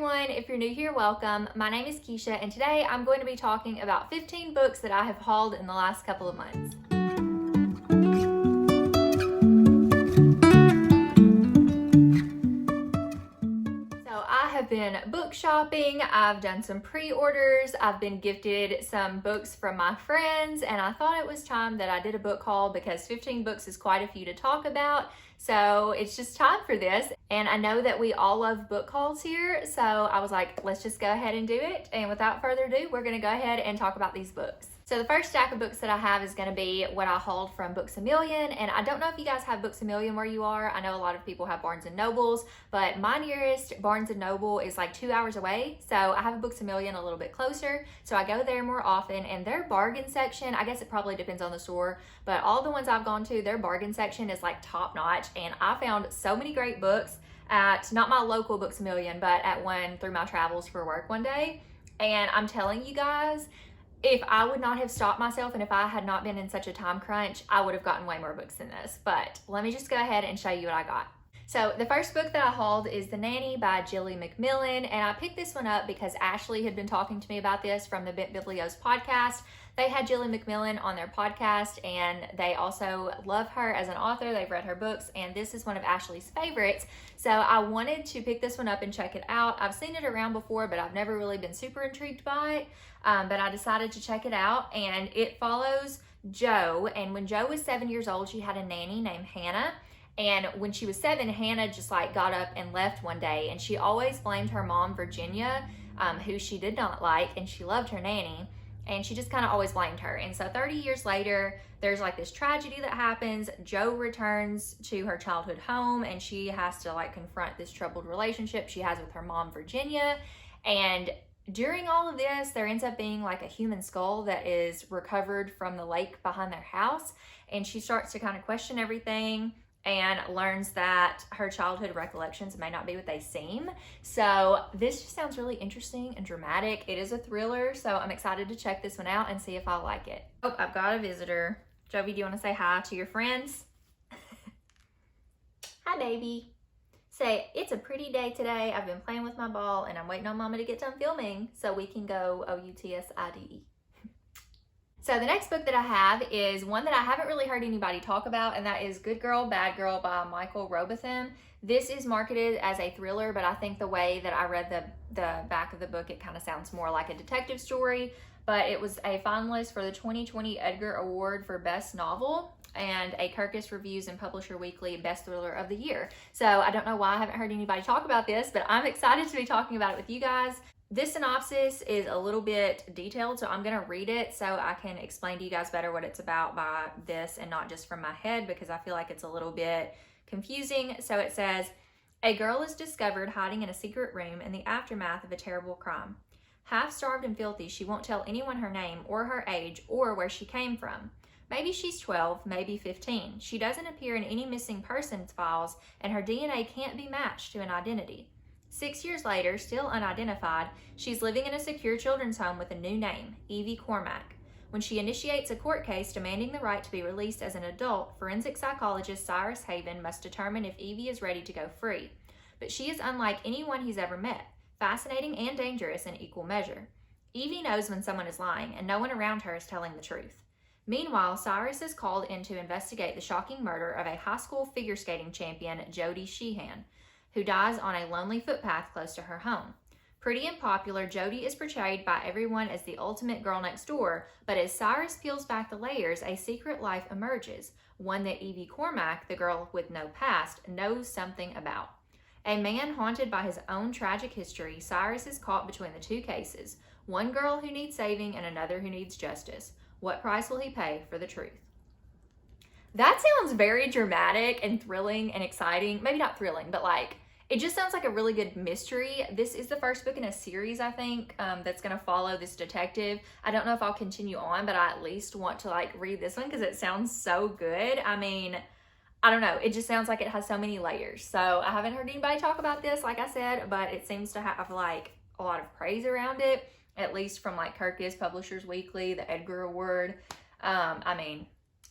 everyone. If you're new here, welcome. My name is Keisha, and today I'm going to be talking about 15 books that I have hauled in the last couple of months. I have been book shopping, I've done some pre-orders, I've been gifted some books from my friends, and I thought it was time that I did a book haul because 15 books is quite a few to talk about. So it's just time for this. And I know that we all love book hauls here, so I was like, let's just go ahead and do it. And without further ado, we're gonna go ahead and talk about these books. So the first stack of books that I have is going to be what I hauled from Books A Million, and I don't know if you guys have Books A Million where you are. I know a lot of people have Barnes & Nobles, but my nearest Barnes & Noble is like 2 hours away, so I have a Books A Million a little bit closer, so I go there more often, and their bargain section, I guess it probably depends on the store, but all the ones I've gone to, their bargain section is like top notch, and I found so many great books at, not my local Books A Million, but at one through my travels for work one day, and I'm telling you guys, if I would not have stopped myself and if I had not been in such a time crunch, I would have gotten way more books than this. But let me just go ahead and show you what I got. So the first book that I hauled is The Nanny by Jilly McMillan, and I picked this one up because Ashley had been talking to me about this from the Bent Biblios podcast. They had Jilly McMillan on their podcast, and they also love her as an author. They've read her books, and this is one of Ashley's favorites. So I wanted to pick this one up and check it out. I've seen it around before, but I've never really been super intrigued by it. But I decided to check it out, and it follows Jo. And when Jo was 7 years old, she had a nanny named Hannah. And when she was 7, Hannah just like got up and left one day, and she always blamed her mom, Virginia, who she did not like, and she loved her nanny, and she just kind of always blamed her. And so 30 years later, there's like this tragedy that happens. Jo returns to her childhood home, and she has to like confront this troubled relationship she has with her mom, Virginia. And during all of this, there ends up being like a human skull that is recovered from the lake behind their house, and she starts to kind of question everything and learns that her childhood recollections may not be what they seem. So this just sounds really interesting and dramatic. It is a thriller, so I'm excited to check this one out and see if I like it. Oh, I've got a visitor. Jovi, do you want to say hi to your friends? Hi, baby. Say, it's a pretty day today. I've been playing with my ball, and I'm waiting on Mama to get done filming so we can go OUTSIDE. So the next book that I have is one that I haven't really heard anybody talk about, and that is Good Girl, Bad Girl by Michael Robotham. This is marketed as a thriller, but I think the way that I read the back of the book, it kind of sounds more like a detective story, but it was a finalist for the 2020 Edgar Award for Best Novel and a Kirkus Reviews and Publisher Weekly Best Thriller of the Year. So I don't know why I haven't heard anybody talk about this, but I'm excited to be talking about it with you guys. This synopsis is a little bit detailed, so I'm going to read it so I can explain to you guys better what it's about by this and not just from my head, because I feel like it's a little bit confusing. So it says, a girl is discovered hiding in a secret room in the aftermath of a terrible crime. Half starved and filthy, she won't tell anyone her name or her age or where she came from. Maybe she's 12, maybe 15. She doesn't appear in any missing persons files, and her DNA can't be matched to an identity. 6 years later, still unidentified, she's living in a secure children's home with a new name, Evie Cormack. When she initiates a court case demanding the right to be released as an adult, forensic psychologist Cyrus Haven must determine if Evie is ready to go free. But she is unlike anyone he's ever met, fascinating and dangerous in equal measure. Evie knows when someone is lying, and no one around her is telling the truth. Meanwhile, Cyrus is called in to investigate the shocking murder of a high school figure skating champion, Jody Sheehan, who dies on a lonely footpath close to her home. Pretty and popular, Jody is portrayed by everyone as the ultimate girl next door, but as Cyrus peels back the layers, a secret life emerges, one that Evie Cormack, the girl with no past, knows something about. A man haunted by his own tragic history, Cyrus is caught between the two cases, one girl who needs saving and another who needs justice. What price will he pay for the truth? That sounds very dramatic and thrilling and exciting. Maybe not thrilling, but like, it just sounds like a really good mystery. This is the first book in a series, I think, that's going to follow this detective. I don't know if I'll continue on, but I at least want to like read this one because it sounds so good. I mean, I don't know. It just sounds like it has so many layers. So I haven't heard anybody talk about this, like I said, but it seems to have like a lot of praise around it, at least from like Kirkus, Publishers Weekly, the Edgar Award. I mean,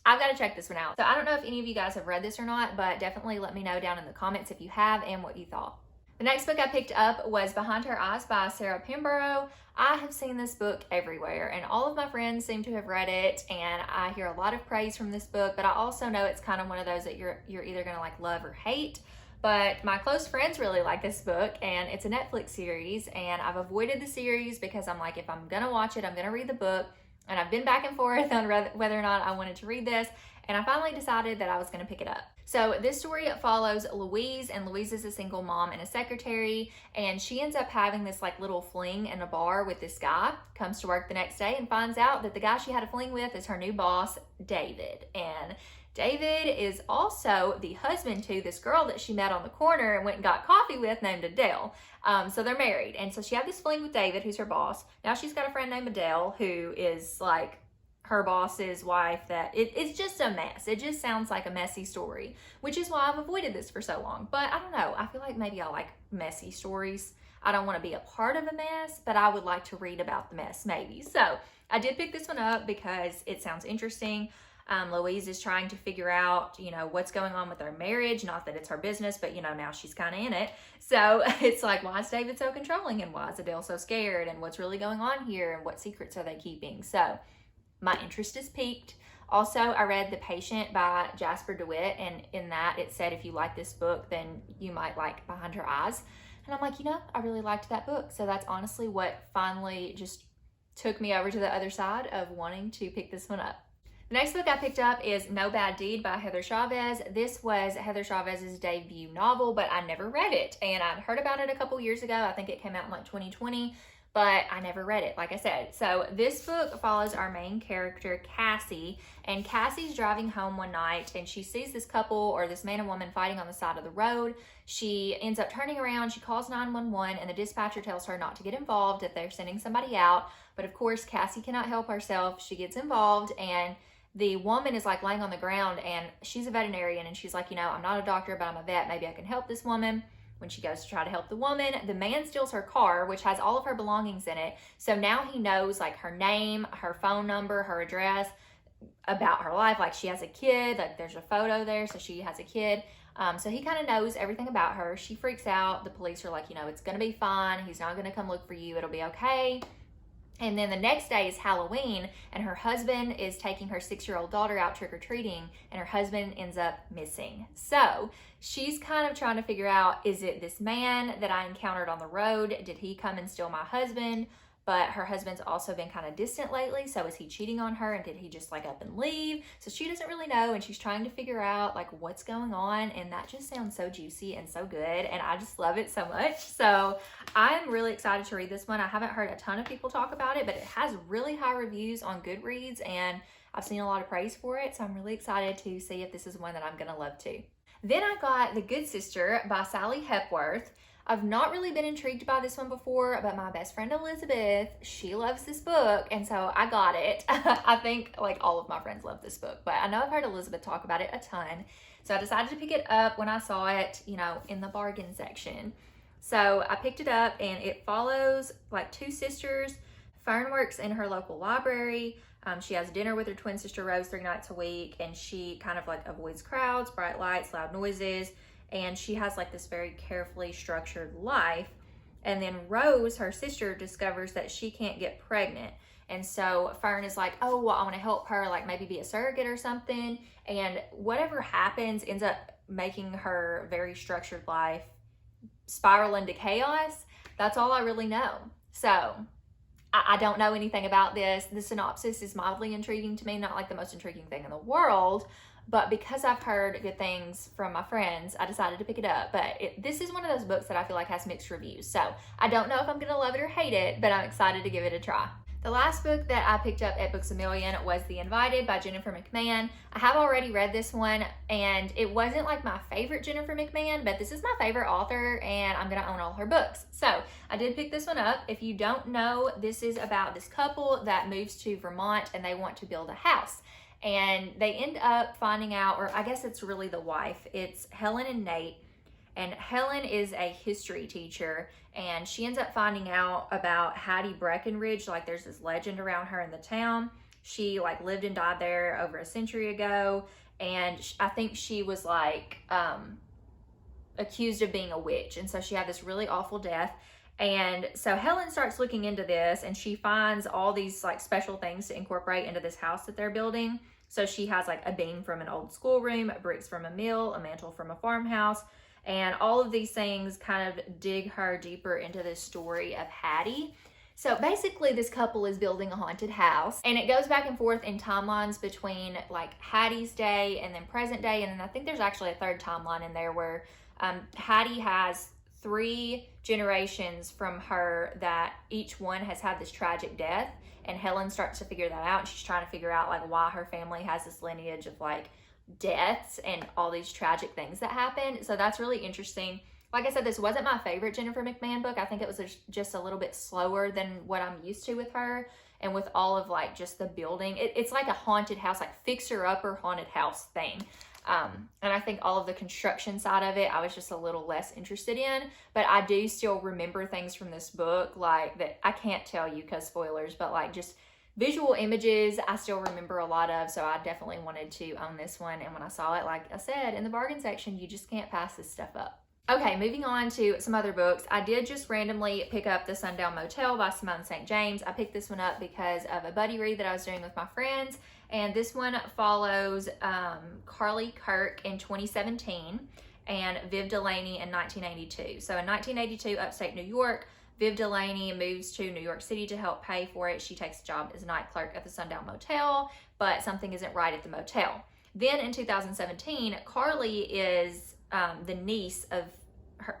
I've got to check this one out. So I don't know if any of you guys have read this or not, but definitely let me know down in the comments if you have and what you thought. The next book I picked up was Behind Her Eyes by Sarah Pembroke. I have seen this book everywhere, and all of my friends seem to have read it, and I hear a lot of praise from this book, but I also know it's kind of one of those that you're either going to like love or hate. But my close friends really like this book, and it's a Netflix series, and I've avoided the series because I'm like, if I'm going to watch it, I'm going to read the book, and I've been back and forth on whether or not I wanted to read this, and I finally decided that I was going to pick it up. So this story follows Louise, and Louise is a single mom and a secretary, and she ends up having this like little fling in a bar with this guy, comes to work the next day and finds out that the guy she had a fling with is her new boss, David. And David is also the husband to this girl that she met on the corner and went and got coffee with named Adele. So they're married. And so she had this fling with David, who's her boss. Now she's got a friend named Adele, who is like her boss's wife. It's just a mess. It just sounds like a messy story, which is why I've avoided this for so long. But I don't know. I feel like maybe I like messy stories. I don't want to be a part of a mess, but I would like to read about the mess maybe. So I did pick this one up because it sounds interesting. Louise is trying to figure out, what's going on with their marriage. Not that it's her business, but, now she's kind of in it. So it's like, why is David so controlling? And why is Adele so scared? And what's really going on here? And what secrets are they keeping? So my interest is piqued. Also, I read The Patient by Jasper DeWitt, and in that it said if you like this book, then you might like Behind Her Eyes. And I'm like, I really liked that book. So that's honestly what finally just took me over to the other side of wanting to pick this one up. The next book I picked up is No Bad Deed by Heather Chavez. This was Heather Chavez's debut novel, but I never read it. And I'd heard about it a couple years ago. I think it came out in like 2020. But I never read it, like I said. So this book follows our main character, Cassie, and Cassie's driving home one night and she sees this couple or this man and woman fighting on the side of the road. She ends up turning around, she calls 911, and the dispatcher tells her not to get involved if they're sending somebody out. But of course, Cassie cannot help herself. She gets involved, and the woman is like laying on the ground, and she's a veterinarian, and she's like, I'm not a doctor, but I'm a vet. Maybe I can help this woman. When she goes to try to help the woman, the man steals her car, which has all of her belongings in it. So now he knows like her name, her phone number, her address, about her life. Like she has a kid, like there's a photo there, so she has a kid. So he kind of knows everything about her. She freaks out. The police are like, it's going to be fine. He's not going to come look for you. It'll be okay. And then the next day is Halloween, and her husband is taking her 6-year-old daughter out trick-or-treating, and her husband ends up missing. So she's kind of trying to figure out, is it this man that I encountered on the road? Did he come and steal my husband? But her husband's also been kind of distant lately, so is he cheating on her, and did he just like up and leave? So she doesn't really know, and she's trying to figure out like what's going on, and that just sounds so juicy and so good, and I just love it so much. So I'm really excited to read this one. I haven't heard a ton of people talk about it, but it has really high reviews on Goodreads, and I've seen a lot of praise for it, so I'm really excited to see if this is one that I'm gonna love too. Then I got The Good Sister by Sally Hepworth. I've not really been intrigued by this one before, but my best friend Elizabeth, she loves this book, and so I got it. I think like all of my friends love this book, but I know I've heard Elizabeth talk about it a ton. So I decided to pick it up when I saw it, in the bargain section. So I picked it up, and it follows like two sisters. Fern works in her local library. She has dinner with her twin sister Rose 3 nights a week, and she kind of like avoids crowds, bright lights, loud noises. And she has like this very carefully structured life. And then Rose, her sister, discovers that she can't get pregnant. And so Fern is like, oh, well, I want to help her, like maybe be a surrogate or something. And whatever happens ends up making her very structured life spiral into chaos. That's all I really know. So I don't know anything about this. The synopsis is mildly intriguing to me, not like the most intriguing thing in the world. But because I've heard good things from my friends, I decided to pick it up. But this is one of those books that I feel like has mixed reviews. So I don't know if I'm going to love it or hate it, but I'm excited to give it a try. The last book that I picked up at Books A Million was The Invited by Jennifer McMahon. I have already read this one, and it wasn't like my favorite Jennifer McMahon, but this is my favorite author, and I'm going to own all her books. So I did pick this one up. If you don't know, this is about this couple that moves to Vermont, and they want to build a house. And they end up finding out, or I guess it's really the wife, it's Helen and Nate. And Helen is a history teacher, and she ends up finding out about Hattie Breckenridge. Like there's this legend around her in the town. She like lived and died there over a century ago. And I think she was like, accused of being a witch. And so she had this really awful death. And so Helen starts looking into this, and she finds all these like special things to incorporate into this house that they're building. So she has like a beam from an old schoolroom, bricks from a mill, a mantle from a farmhouse, and all of these things kind of dig her deeper into this story of Hattie. So basically this couple is building a haunted house, and it goes back and forth in timelines between like Hattie's day and then present day. And then I think there's actually a third timeline in there where Hattie has 3 generations from her that each one has had this tragic death, and Helen starts to figure that out, and she's trying to figure out like why her family has this lineage of like deaths and all these tragic things that happen. So that's really interesting. Like I said, this wasn't my favorite Jennifer McMahon book. I think it was just a little bit slower than what I'm used to with her, and with all of like just the building. It's like a haunted house, like fixer-upper haunted house thing. And I think all of the construction side of it, I was just a little less interested in, but I do still remember things from this book, like that I can't tell you because spoilers, but like just visual images, I still remember a lot of, so I definitely wanted to own this one. And when I saw it, like I said, in the bargain section, you just can't pass this stuff up. Okay, moving on to some other books. I did just randomly pick up The Sundown Motel by Simone St. James. I picked this one up because of a buddy read that I was doing with my friends. And this one follows Carly Kirk in 2017 and Viv Delaney in 1982. So in 1982, upstate New York, Viv Delaney moves to New York City to help pay for it. She takes a job as a night clerk at the Sundown Motel, but something isn't right at the motel. Then in 2017, Carly is the niece of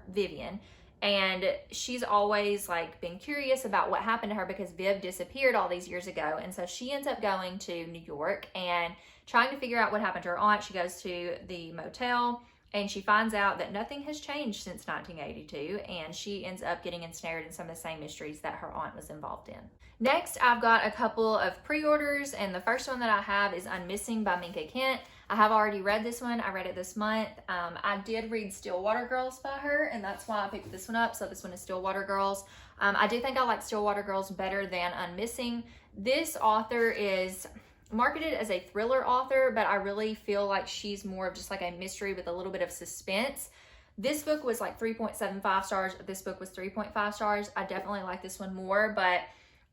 Vivian, and she's always like been curious about what happened to her because Viv disappeared all these years ago. And so she ends up going to New York and trying to figure out what happened to her aunt. She goes to the motel and she finds out that nothing has changed since 1982, and she ends up getting ensnared in some of the same mysteries that her aunt was involved in. Next, I've got a couple of pre-orders, and the first one that I have is Unmissing by Minka Kent. I have already read this one. I read it this month. I did read Stillwater Girls by her, and that's why I picked this one up. So this one is Stillwater Girls. I do think I like Stillwater Girls better than Unmissing. This author is marketed as a thriller author, but I really feel like she's more of just like a mystery with a little bit of suspense. This book was like 3.75 stars. This book was 3.5 stars. I definitely like this one more, but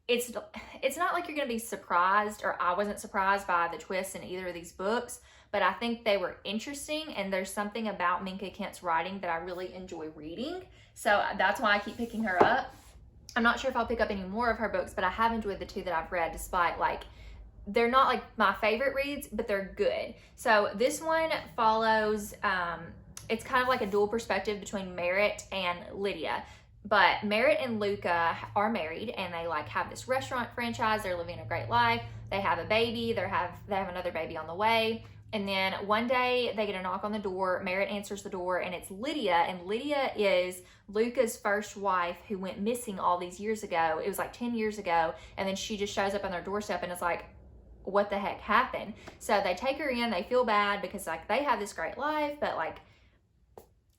it's not like you're going to be surprised, or I wasn't surprised by the twists in either of these books, but I think they were interesting, and there's something about Minka Kent's writing that I really enjoy reading. So that's why I keep picking her up. I'm not sure if I'll pick up any more of her books, but I have enjoyed the 2 that I've read, despite like they're not like my favorite reads, but they're good. So this one follows, it's kind of like a dual perspective between Merritt and Lydia. But Merritt and Luca are married, and they like have this restaurant franchise. They're living a great life. They have a baby. They have another baby on the way. And then one day they get a knock on the door. Merritt answers the door, and it's Lydia. And Lydia is Luca's first wife who went missing all these years ago. It was like 10 years ago. And then she just shows up on their doorstep and is like, what the heck happened? So they take her in. They feel bad because like they have this great life, but like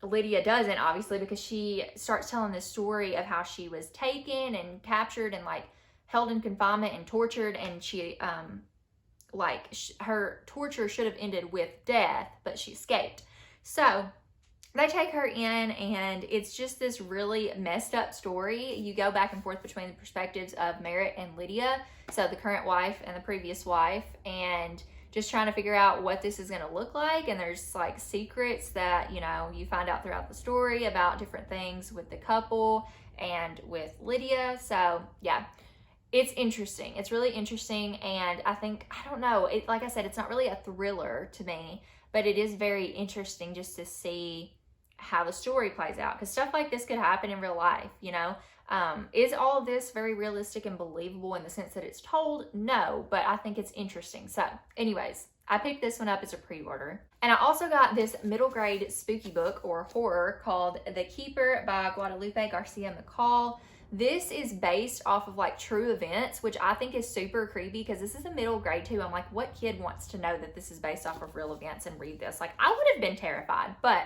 Lydia doesn't, obviously, because she starts telling this story of how she was taken and captured and like held in confinement and tortured, and she her torture should have ended with death, but she escaped. So they take her in, and it's just this really messed up story. You go back and forth between the perspectives of Merritt and Lydia, so the current wife and the previous wife, and just trying to figure out what this is going to look like. And there's like secrets that, you know, you find out throughout the story about different things with the couple and with Lydia. So yeah, it's interesting. It's really interesting. And I think, I don't know, like I said, it's not really a thriller to me, but it is very interesting just to see how the story plays out, because stuff like this could happen in real life, you know. Is all of this very realistic and believable in the sense that it's told? No, but I think it's interesting. So anyways, I picked this one up as a pre-order. And I also got this middle grade spooky book or horror called The Keeper by Guadalupe Garcia McCall. This is based off of like true events, which I think is super creepy because this is a middle grade too. I'm like, what kid wants to know that this is based off of real events and read this? Like, I would have been terrified. But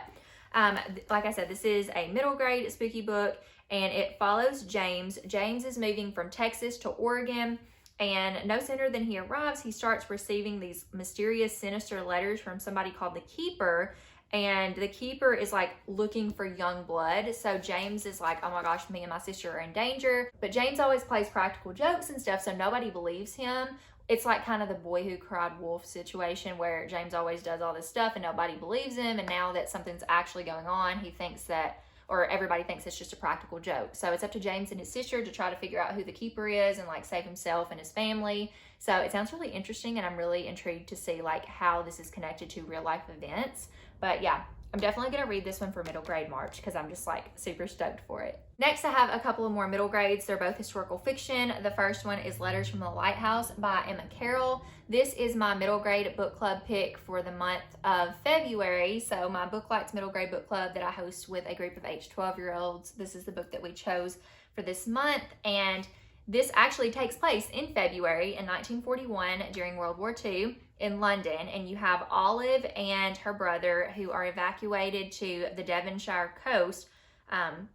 like I said, this is a middle grade spooky book, and it follows James. James is moving from Texas to Oregon, and no sooner than he arrives, he starts receiving these mysterious, sinister letters from somebody called the Keeper. and the keeper is like looking for young blood. So James is like, oh my gosh, me and my sister are in danger. But James always plays practical jokes and stuff, so nobody believes him. It's like kind of the boy who cried wolf situation where James always does all this stuff and nobody believes him. And now that something's actually going on, he thinks that, or everybody thinks it's just a practical joke. So it's up to James and his sister to try to figure out who the keeper is and like save himself and his family. So it sounds really interesting, and I'm really intrigued to see like how this is connected to real life events. But yeah, I'm definitely going to read this one for middle grade March because I'm just like super stoked for it. Next, I have a couple of more middle grades. They're both historical fiction. The first one is Letters from the Lighthouse by Emma Carroll. This is my middle grade book club pick for the month of February. So my Book Lights middle grade book club that I host with a group of 8 to 12-year-olds. This is the book that we chose for this month, and this actually takes place in February in 1941 during World War II in London, and you have Olive and her brother who are evacuated to the Devonshire coast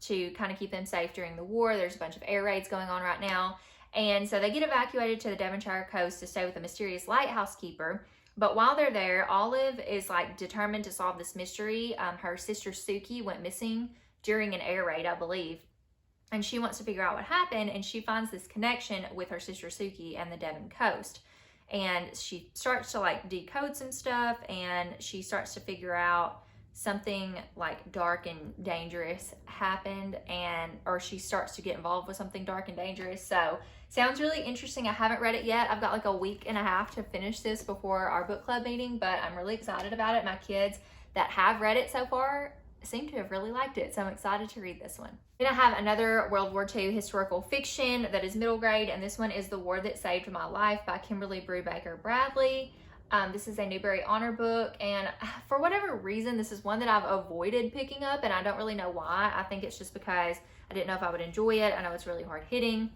to kind of keep them safe during the war. There's a bunch of air raids going on right now, and so they get evacuated to the Devonshire coast to stay with a mysterious lighthouse keeper. But while they're there, Olive is like determined to solve this mystery. Her sister Suki went missing during an air raid, I believe, and she wants to figure out what happened, and she finds this connection with her sister Suki and the Devon coast. And she starts to like decode some stuff, and she starts to figure out something like dark and dangerous happened, or she starts to get involved with something dark and dangerous. So sounds really interesting. I haven't read it yet. I've got like a week and a half to finish this before our book club meeting, but I'm really excited about it. My kids that have read it so far seem to have really liked it, so I'm excited to read this one. Then I have another World War II historical fiction that is middle grade, and this one is The War That Saved My Life by Kimberly Brubaker Bradley. This is a Newbery Honor book, and for whatever reason, this is one that I've avoided picking up, and I don't really know why. I think it's just because I didn't know if I would enjoy it. I know it's really hard hitting,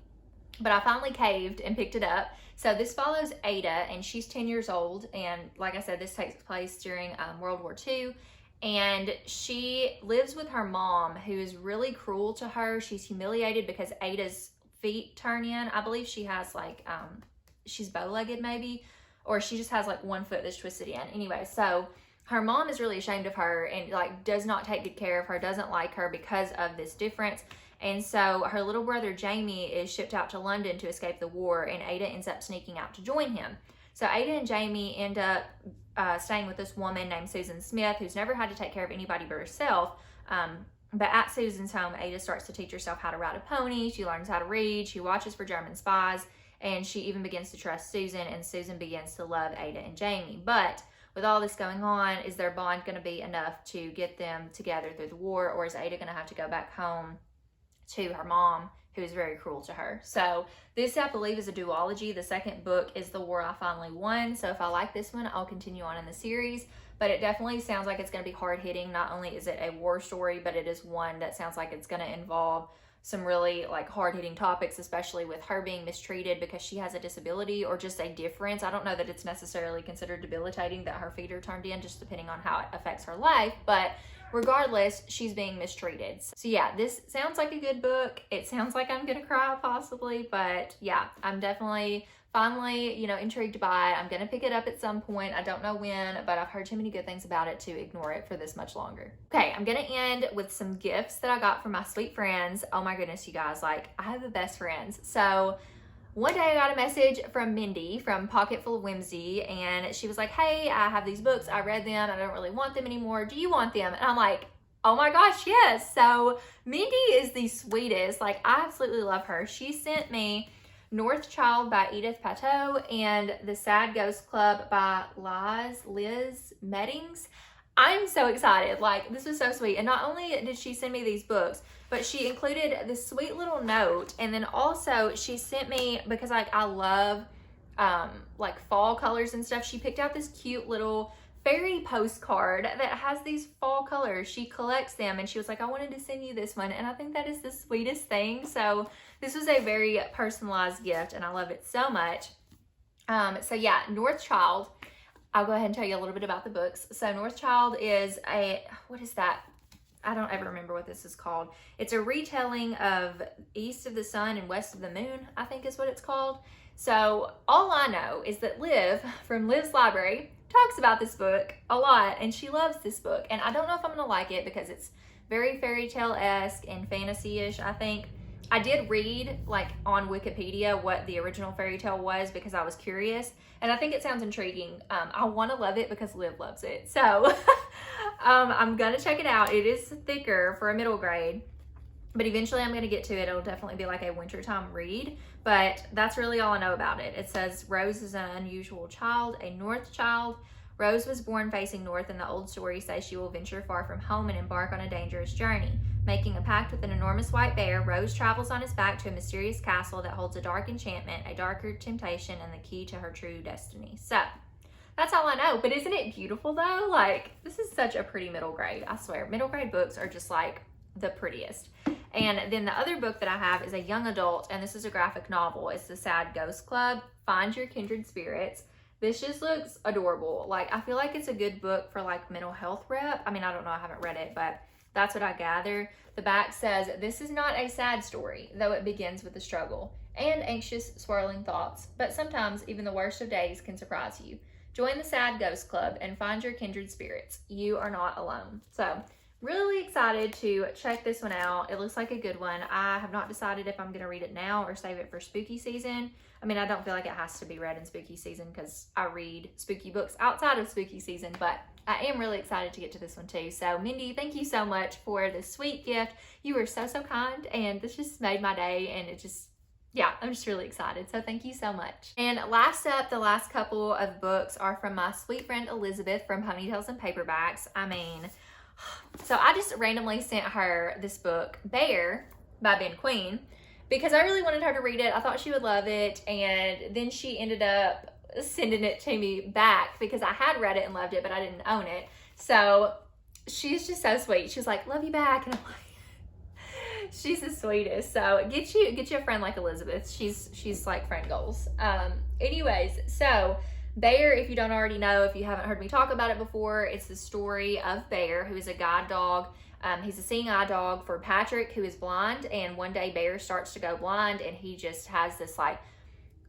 but I finally caved and picked it up. So this follows Ada, and she's 10 years old, and like I said, this takes place during World War II. And she lives with her mom, who is really cruel to her. She's humiliated because Ada's feet turn in. I believe she has like, she's bow-legged maybe, or she just has like one foot that's twisted in. Anyway, so her mom is really ashamed of her and like does not take good care of her, doesn't like her because of this difference. And so her little brother Jamie is shipped out to London to escape the war, and Ada ends up sneaking out to join him. So Ada and Jamie end up staying with this woman named Susan Smith, who's never had to take care of anybody but herself. But at Susan's home, Ada starts to teach herself how to ride a pony. She learns how to read. She watches for German spies, and she even begins to trust Susan, and Susan begins to love Ada and Jamie. But with all this going on, is their bond going to be enough to get them together through the war, or is Ada going to have to go back home to her mom, who is very cruel to her? So this, I believe, is a duology. The second book is The War I Finally Won. So if I like this one, I'll continue on in the series. But it definitely sounds like it's going to be hard-hitting. Not only is it a war story, but it is one that sounds like it's going to involve some really like hard-hitting topics, especially with her being mistreated because she has a disability or just a difference. I don't know that it's necessarily considered debilitating that her feet are turned in, just depending on how it affects her life. But regardless, she's being mistreated. So yeah, this sounds like a good book. It sounds like I'm gonna cry possibly, but yeah, I'm definitely finally, intrigued by it. I'm gonna pick it up at some point. I don't know when, but I've heard too many good things about it to ignore it for this much longer. Okay, I'm gonna end with some gifts that I got from my sweet friends. Oh my goodness, you guys, like I have the best friends. So one day I got a message from Mindy from Pocketful of Whimsy, and she was like, hey, I have these books. I read them. I don't really want them anymore. Do you want them? And I'm like, oh my gosh, yes. So Mindy is the sweetest. Like, I absolutely love her. She sent me North Child by Edith Pateau and The Sad Ghost Club by Liz Meddings. I'm so excited. Like, this was so sweet. And not only did she send me these books, but she included this sweet little note. And then also she sent me, because like I love like fall colors and stuff, she picked out this cute little fairy postcard that has these fall colors. She collects them, and she was like, I wanted to send you this one. And I think that is the sweetest thing. So this was a very personalized gift, and I love it so much. So yeah, North Child, I'll go ahead and tell you a little bit about the books. So North Child is what is that? I don't ever remember what this is called. It's a retelling of East of the Sun and West of the Moon, I think is what it's called. So all I know is that Liv from Liv's Library talks about this book a lot, and she loves this book. And I don't know if I'm gonna like it because it's very fairy tale-esque and fantasy-ish, I think. I did read like on Wikipedia what the original fairy tale was because I was curious, and I think it sounds intriguing. I want to love it because Liv loves it. So I'm gonna check it out. It is thicker for a middle grade, but eventually I'm gonna get to it. It'll definitely be like a wintertime read, but that's really all I know about it. It says Rose is an unusual child, a north child. Rose was born facing north, and the old story says she will venture far from home and embark on a dangerous journey. Making a pact with an enormous white bear, Rose travels on his back to a mysterious castle that holds a dark enchantment, a darker temptation, and the key to her true destiny. So, that's all I know. But isn't it beautiful though? Like, this is such a pretty middle grade, I swear. Middle grade books are just like the prettiest. And then the other book that I have is a young adult, and this is a graphic novel. It's The Sad Ghost Club, Find Your Kindred Spirits. This just looks adorable. Like, I feel like it's a good book for like mental health rep. I mean, I don't know, I haven't read it, but that's what I gather. The back says, this is not a sad story, though it begins with a struggle and anxious, swirling thoughts. But sometimes even the worst of days can surprise you. Join the Sad Ghost Club and find your kindred spirits. You are not alone. So, really excited to check this one out. It looks like a good one. I have not decided if I'm going to read it now or save it for spooky season. I mean, I don't feel like it has to be read in spooky season because I read spooky books outside of spooky season, but I am really excited to get to this one too. So Mindy, thank you so much for this sweet gift. You were so, so kind, and this just made my day, and it just, yeah, I'm just really excited. So thank you so much. And last up, the last couple of books are from my sweet friend Elizabeth from Ponytails and Paperbacks. I mean, so I just randomly sent her this book, Bear by Ben Queen, because I really wanted her to read it. I thought she would love it, and then she ended up sending it to me back because I had read it and loved it, but I didn't own it. So she's just so sweet. She's like, love you back, and I'm like, she's the sweetest. So get you a friend like Elizabeth. She's like friend goals. Anyways, so Bear, if you don't already know, if you haven't heard me talk about it before, it's the story of Bear, who is a guide dog. He's a seeing eye dog for Patrick, who is blind, and one day Bear starts to go blind, and he just has this like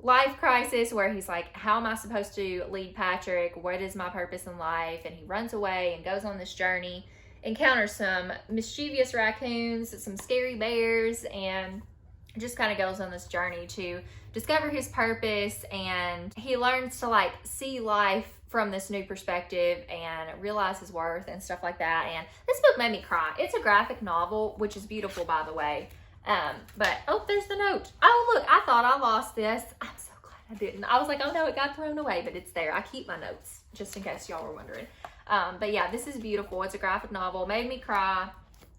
life crisis where he's like, how am I supposed to lead Patrick? What is my purpose in life? And he runs away and goes on this journey, encounters some mischievous raccoons, some scary bears, and just kind of goes on this journey to discover his purpose. And he learns to like see life from this new perspective and realize his worth and stuff like that. And this book made me cry. It's a graphic novel, which is beautiful, by the way. But, oh, there's the note. Oh, look, I thought I lost this. I'm so glad I didn't. I was like, oh no, it got thrown away, but it's there. I keep my notes, just in case y'all were wondering. But yeah, this is beautiful. It's a graphic novel. Made me cry.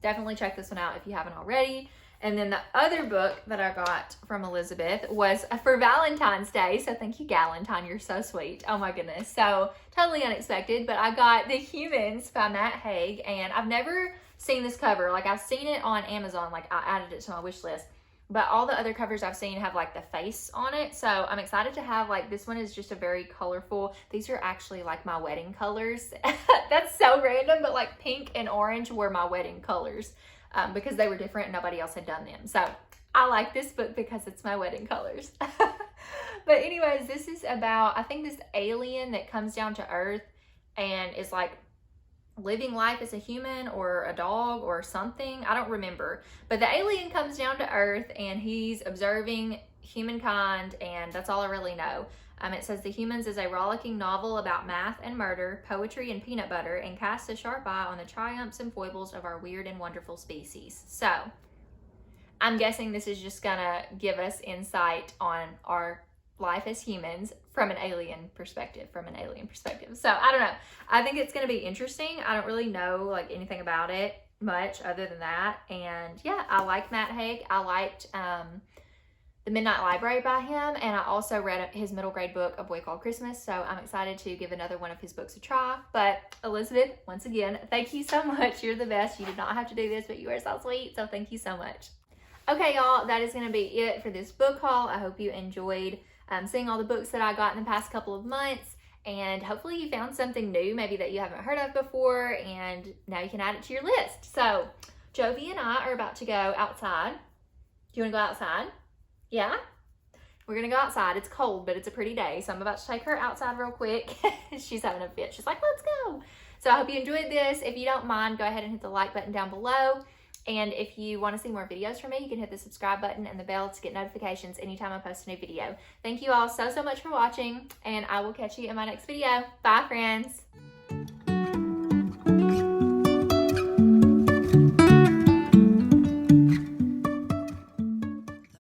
Definitely check this one out if you haven't already. And then the other book that I got from Elizabeth was for Valentine's Day. So thank you, Galentine. You're so sweet. Oh my goodness. So totally unexpected. But I got The Humans by Matt Haig. And I've never seen this cover. Like, I've seen it on Amazon. Like, I added it to my wish list. But all the other covers I've seen have like the face on it. So I'm excited to have, like, this one is just a very colorful. These are actually like my wedding colors. That's so random. But like pink and orange were my wedding colors. Because they were different and nobody else had done them. So I like this book because it's my wedding colors. But anyways, this is about, I think, this alien that comes down to Earth and is like living life as a human or a dog or something. I don't remember. But the alien comes down to Earth and he's observing humankind, and that's all I really know. It says The Humans is a rollicking novel about math and murder, poetry and peanut butter, and casts a sharp eye on the triumphs and foibles of our weird and wonderful species. So, I'm guessing this is just gonna give us insight on our life as humans from an alien perspective, So, I don't know. I think it's gonna be interesting. I don't really know like anything about it much other than that. And yeah, I like Matt Haig. I liked The Midnight Library by him, and I also read his middle grade book, A Boy Called Christmas, so I'm excited to give another one of his books a try. But Elizabeth, once again, thank you so much. You're the best. You did not have to do this, but you are so sweet, so thank you so much. Okay, y'all, that is going to be it for this book haul. I hope you enjoyed seeing all the books that I got in the past couple of months, and hopefully you found something new, maybe that you haven't heard of before, and now you can add it to your list. So, Jovi and I are about to go outside. Do you want to go outside? Yeah? We're gonna go outside. It's cold, but it's a pretty day. So I'm about to take her outside real quick. She's having a fit. She's like, let's go. So I hope you enjoyed this. If you don't mind, go ahead and hit the like button down below. And if you want to see more videos from me, you can hit the subscribe button and the bell to get notifications anytime I post a new video. Thank you all so much for watching, and I will catch you in my next video. Bye, friends.